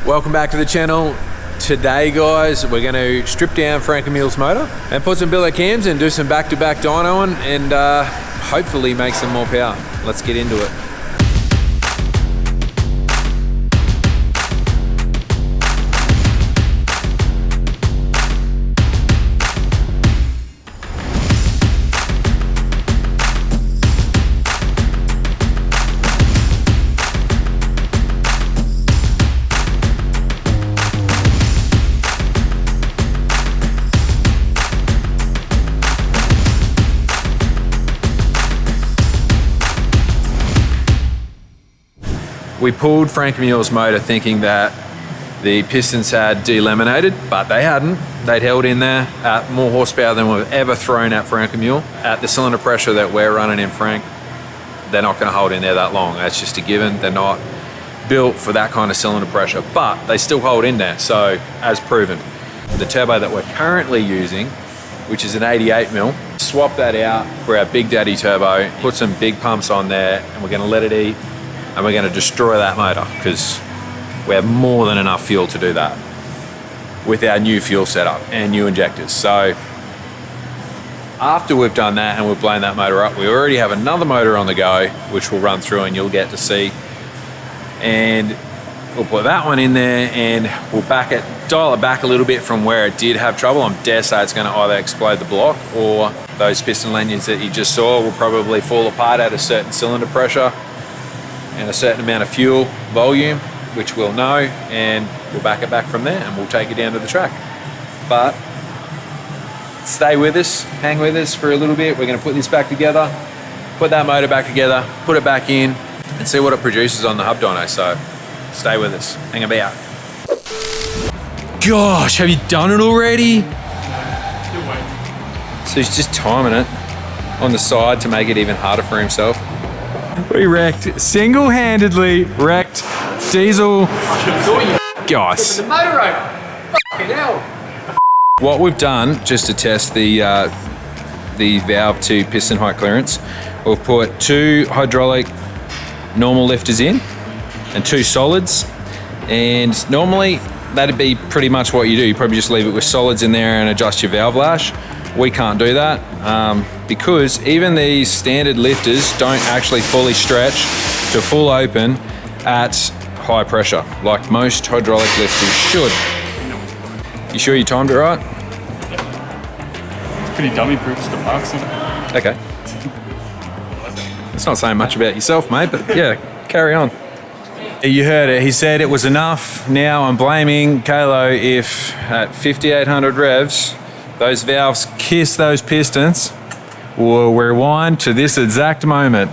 Welcome back to the channel. Today guys, we're going to strip down Frankenmule's motor and put some billet cams and do some back-to-back dynoing and hopefully make some more power. Let's get into it. We pulled Frankenmule's motor thinking that the pistons had delaminated, but they hadn't. They'd held in there at more horsepower than we've ever thrown at Frankenmule. At the cylinder pressure that we're running in Frank, they're not gonna hold in there that long. That's just a given. They're not built for that kind of cylinder pressure, but they still hold in there, so as proven. The turbo that we're currently using, which is an 88mm, swap that out for our Big Daddy turbo, put some big pumps on there, and we're gonna let it eat. And we're going to destroy that motor because we have more than enough fuel to do that with our new fuel setup and new injectors. So after we've done that and we've blown that motor up, we already have another motor on the go, which we'll run through and you'll get to see. And we'll put that one in there and we'll dial it back a little bit from where it did have trouble. I dare say it's going to either explode the block or those piston lanyards that you just saw will probably fall apart at a certain cylinder pressure and a certain amount of fuel volume, which we'll know, and we'll back it back from there and we'll take it down to the track. But stay with us, hang with us for a little bit. We're gonna put this back together, put that motor back together, put it back in, and see what it produces on the hub dyno. So stay with us, hang about. Gosh, have you done it already? So he's just timing it on the side to make it even harder for himself. We wrecked, single-handedly wrecked diesel. Gosh. The motor over. Fucking hell. What we've done, just to test the valve to piston height clearance, we'll put 2 hydraulic normal lifters in and 2 solids. And normally that'd be pretty much what you do. You probably just leave it with solids in there and adjust your valve lash. We can't do that because even these standard lifters don't actually fully stretch to full open at high pressure, like most hydraulic lifters should. You sure you timed it right? It's pretty dummy proof, it's got marks on it. Okay. It's not saying much about yourself, mate, but yeah, carry on. You heard it, he said it was enough. Now I'm blaming Kalo if at 5,800 revs, those valves kiss those pistons. We'll rewind to this exact moment.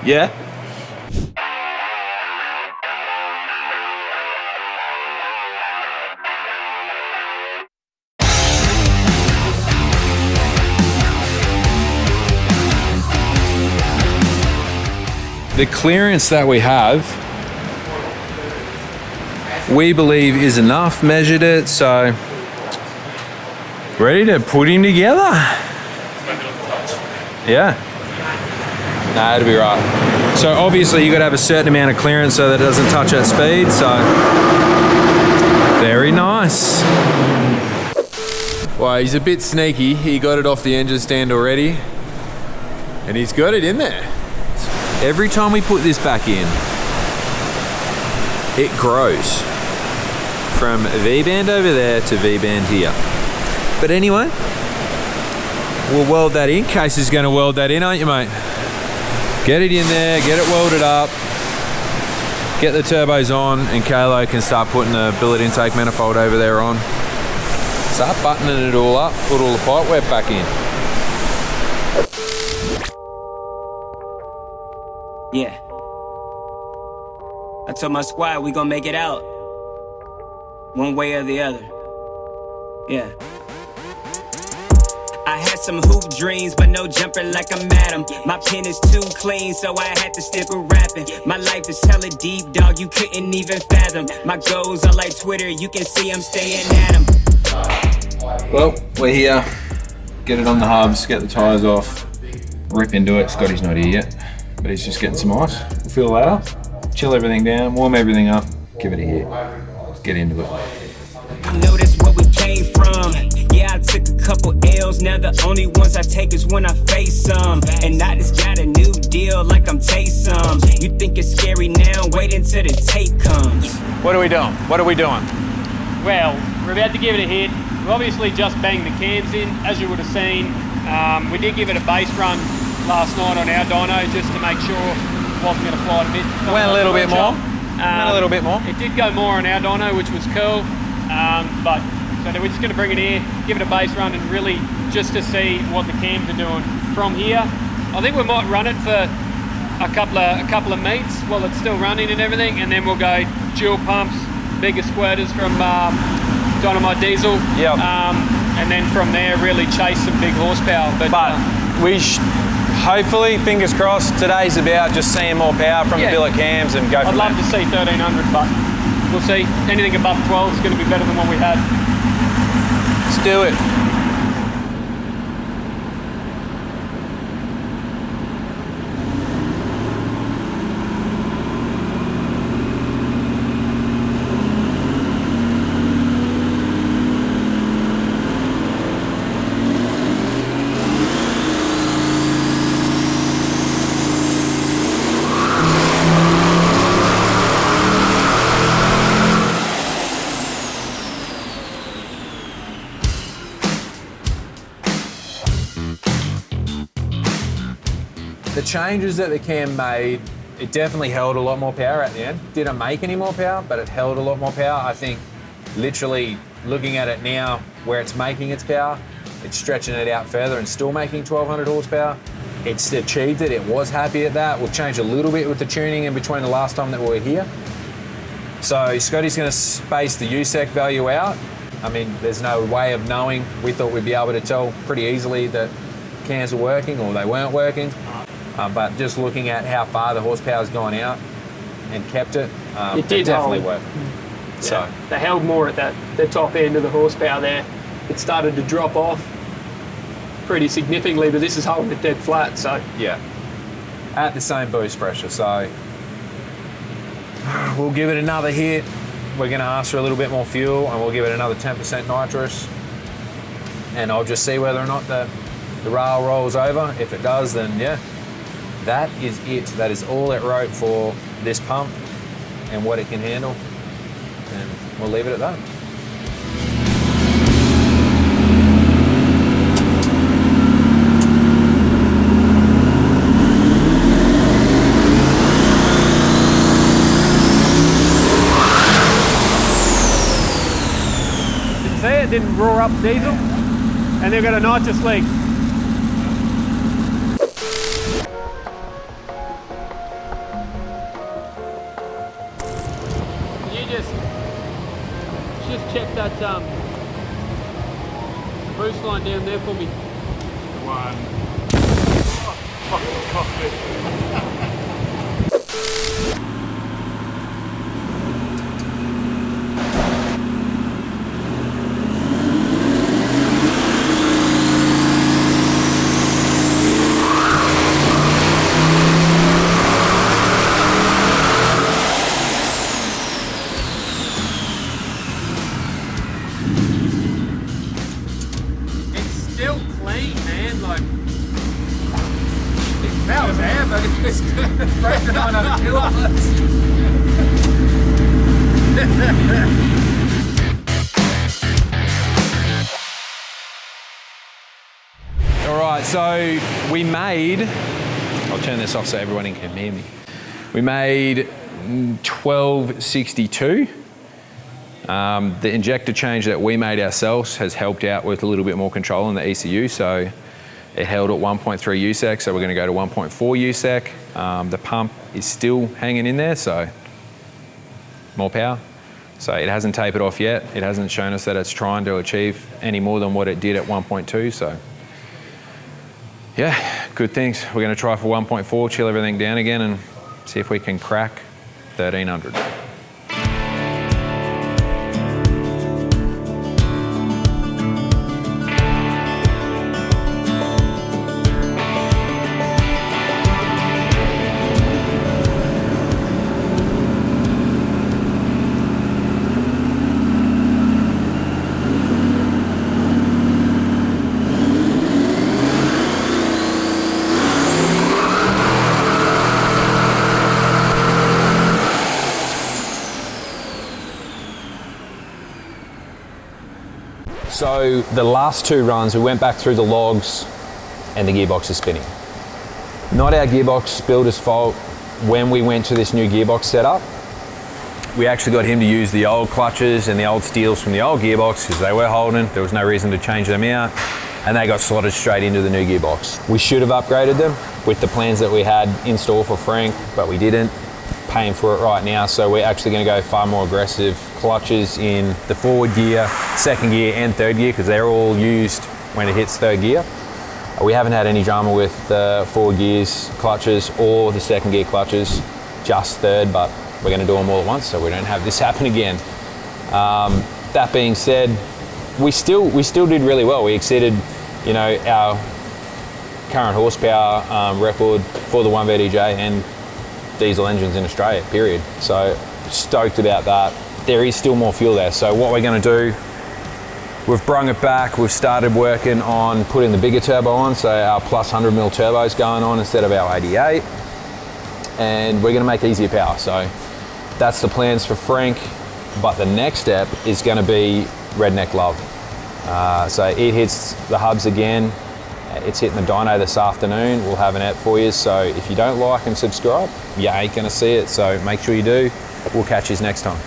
Yeah? The clearance that we have, we believe is enough, measured it, so ready to put him together. Yeah. Nah, it'll be right. So obviously you got to have a certain amount of clearance so that it doesn't touch at speed. So very nice. Well, he's a bit sneaky. He got it off the engine stand already, and he's got it in there. Every time we put this back in, it grows from V-band over there to V-band here. But anyway, we'll weld that in. Case is going to weld that in, aren't you, mate? Get it in there, get it welded up, get the turbos on, and Kalo can start putting the billet intake manifold over there on. Start buttoning it all up, put all the pipe web back in. Yeah. I told my squad we gon' make it out. One way or the other. Yeah. I had some hoop dreams, but no jumper like I'm Adam. My pen is too clean, so I had to stick with rapping. My life is hella deep, dog, you couldn't even fathom. My goals are like Twitter, you can see I'm staying at them. Well, we're here. Get it on the hubs, get the tyres off, rip into it. Scotty's not here yet, but he's just getting some ice. We'll fill that up, chill everything down, warm everything up, give it a hit. Let's get into it. Know that's where we came from. Yeah, I took a couple L's. Now the only ones I take is when I face some. And I just got a new deal like I'm Taysom. You think it's scary now? Wait until the tape comes. What are we doing? What are we doing? Well, we're about to give it a hit. We obviously just banged the cams in, as you would have seen. We did give it a base run last night on our dyno just to make sure it wasn't going to fly a bit. Went a little bit more. Went a little bit more. It did go more on our dyno, which was cool. But so we're just going to bring it here, give it a base run, and really just to see what the cams are doing from here. I think we might run it for a couple of meets while it's still running and everything, and then we'll go dual pumps, bigger squirters from Dynamite Diesel. Yep. And then from there, really chase some big horsepower. But we hopefully, fingers crossed, today's about just seeing more power from the billet cams and go from there. I'd love to see 1300, but we'll see. Anything above 12 is going to be better than what we had. Let's do it. The changes that the cam made, it definitely held a lot more power at the end. Didn't make any more power, but it held a lot more power. I think literally looking at it now, where it's making its power, it's stretching it out further and still making 1200 horsepower. It's achieved it, it was happy at that. We've changed a little bit with the tuning in between the last time that we were here. So Scotty's gonna space the USEC value out. I mean, there's no way of knowing. We thought we'd be able to tell pretty easily that cams were working or they weren't working. But just looking at how far the horsepower's gone out and kept it, it did definitely hold. work. Yeah, So they held more at the top end of the horsepower there. It started to drop off pretty significantly, but this is holding it dead flat. So yeah, at the same boost pressure. So we'll give it another hit. We're going to ask for a little bit more fuel, and we'll give it another 10% nitrous. And I'll just see whether or not the rail rolls over. If it does, then yeah. That is it. That is all it wrote for this pump and what it can handle. And we'll leave it at that. see it didn't roar up diesel, and they've got a nitrous leak. Just check that boost line down there for me. One. Oh, fucking Still clean, man. Like, if that was air, but it's just breaking on other kilowatts. All right, so we made, I'll turn this off so everyone can hear me. We made 1262. The injector change that we made ourselves has helped out with a little bit more control in the ECU, so it held at 1.3 USEC, so we're going to go to 1.4 USEC. The pump is still hanging in there, so more power. So it hasn't tapered off yet. It hasn't shown us that it's trying to achieve any more than what it did at 1.2, so yeah, good things. We're going to try for 1.4, chill everything down again and see if we can crack 1300. So the last 2 runs, we went back through the logs and the gearbox is spinning. Not our gearbox builder's fault. When we went to this new gearbox setup, we actually got him to use the old clutches and the old steels from the old gearbox because they were holding. There was no reason to change them out, and they got slotted straight into the new gearbox. We should have upgraded them with the plans that we had in store for Frank, but we didn't. Paying for it right now, so we're actually going to go far more aggressive clutches in the forward gear, second gear and third gear, because they're all used when it hits third gear. We haven't had any drama with the forward gears clutches or the second gear clutches, just third, but we're going to do them all at once so we don't have this happen again. That being said, we still did really well. We exceeded, you know, our current horsepower record for the 1VDJ and diesel engines in Australia, period. So stoked about that. There is still more fuel there. So what we're going to do, we've brung it back. We've started working on putting the bigger turbo on. So our plus 100mm turbo is going on instead of our 88. And we're going to make easier power. So that's the plans for Frank. But the next step is going to be Redneck Love. So it hits the hubs again. It's hitting the dyno this afternoon. We'll have an app for you. So if you don't like and subscribe, you ain't going to see it. So make sure you do. We'll catch you next time.